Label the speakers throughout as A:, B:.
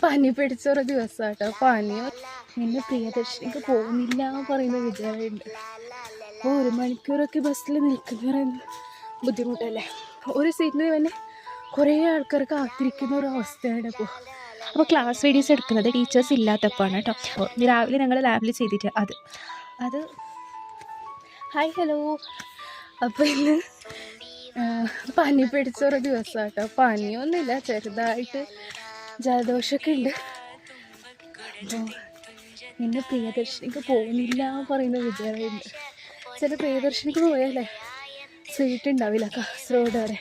A: പനി പിടിച്ചൊരു ദിവസമാട്ടോ. പനിയോ നിന്നെ പ്രിയദർശിനിക്ക് പോകുന്നില്ല പറയുന്ന വിചാരമുണ്ട്. അപ്പോൾ 1 മണിക്കൂറൊക്കെ ബസ്സിൽ നിൽക്കുന്ന പറയുന്നത് ബുദ്ധിമുട്ടല്ലേ. ഒരു സീറ്റിന് തന്നെ കുറേ ആൾക്കാർ കാത്തിരിക്കുന്ന ഒരു അവസ്ഥയാണ് ഇപ്പോൾ. അപ്പോൾ ക്ലാസ് വീഡിയോസ് എടുക്കുന്നത് ടീച്ചേഴ്സ് ഇല്ലാത്തപ്പോഴാണ് കേട്ടോ. അപ്പോൾ രാവിലെ ഞങ്ങൾ ലാബിൽ ചെയ്തിട്ട് അത് ഹായ് ഹലോ. അപ്പോൾ ഇന്ന് പനി പിടിച്ചൊരു ദിവസമാട്ടോ. പനിയൊന്നുമില്ല, ചെറുതായിട്ട് ജലദോഷമൊക്കെ ഉണ്ട്. അപ്പോൾ നിന്നെ പ്രിയദർശിനിക്ക് പോകുന്നില്ല പറയുന്ന വിചാരമുണ്ട്. ചില പ്രിയദർശിനിക്ക് പോയാലേ സീറ്റ് ഉണ്ടാവില്ല കാസർഗോഡ് വരെ.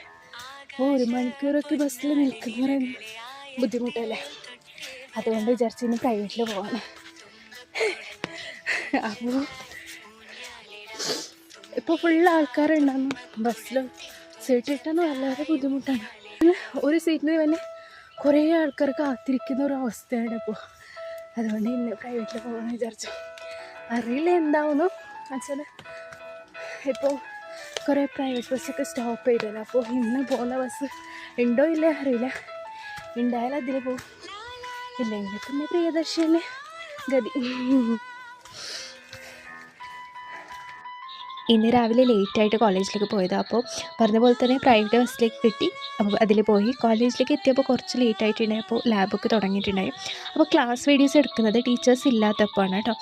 A: അപ്പോൾ 1 മണിക്കൂറൊക്കെ ബസ്സിൽ നിൽക്കുന്ന പറയുന്നത് ബുദ്ധിമുട്ടല്ലേ. അതുകൊണ്ട് വിചാരിച്ച് ഇനി പ്രൈവറ്റിൽ പോവാണ്. അപ്പോൾ ഇപ്പോൾ ഫുൾ ആൾക്കാരുണ്ടാകുന്നു ബസ്സിൽ. സീറ്റ് കിട്ടാൻ വളരെ ബുദ്ധിമുട്ടാണ്. ഒരു സീറ്റിന് തന്നെ കുറേ ആൾക്കാർ കാത്തിരിക്കുന്ന ഒരു അവസ്ഥയാണ് ഇപ്പോൾ. അതുകൊണ്ട് ഇന്ന് പ്രൈവറ്റിൽ പോകാമെന്ന് വിചാരിച്ചു. അറിയില്ല എന്താവുന്നു വെച്ചാൽ ഇപ്പോൾ കുറേ പ്രൈവറ്റ് ബസ്സൊക്കെ സ്റ്റോപ്പ് ചെയ്തല്ലോ. അപ്പോൾ ഇന്ന് പോകുന്ന ബസ് ഉണ്ടോ ഇല്ലേ അറിയില്ല. ഉണ്ടായാലും അതിൽ പോകും, ഇല്ലെങ്കിൽ പിന്നെ പ്രിയദർശിനി ഗതി. ഇന്ന് രാവിലെ ലേറ്റായിട്ട് കോളേജിലേക്ക് പോയത്. അപ്പോൾ പറഞ്ഞ പോലെ തന്നെ പ്രൈവറ്റ് ബസ്സിലേക്ക് കിട്ടി. അപ്പോൾ അതിൽ പോയി കോളേജിലേക്ക് എത്തിയപ്പോൾ കുറച്ച് ലേറ്റായിട്ടുണ്ടായി. അപ്പോൾ ലാബൊക്കെ തുടങ്ങിയിട്ടുണ്ടായി. അപ്പോൾ ക്ലാസ് വീഡിയോസ് എടുക്കുന്നത് ടീച്ചേഴ്സ് ഇല്ലാത്തപ്പോഴാണ് കേട്ടോ.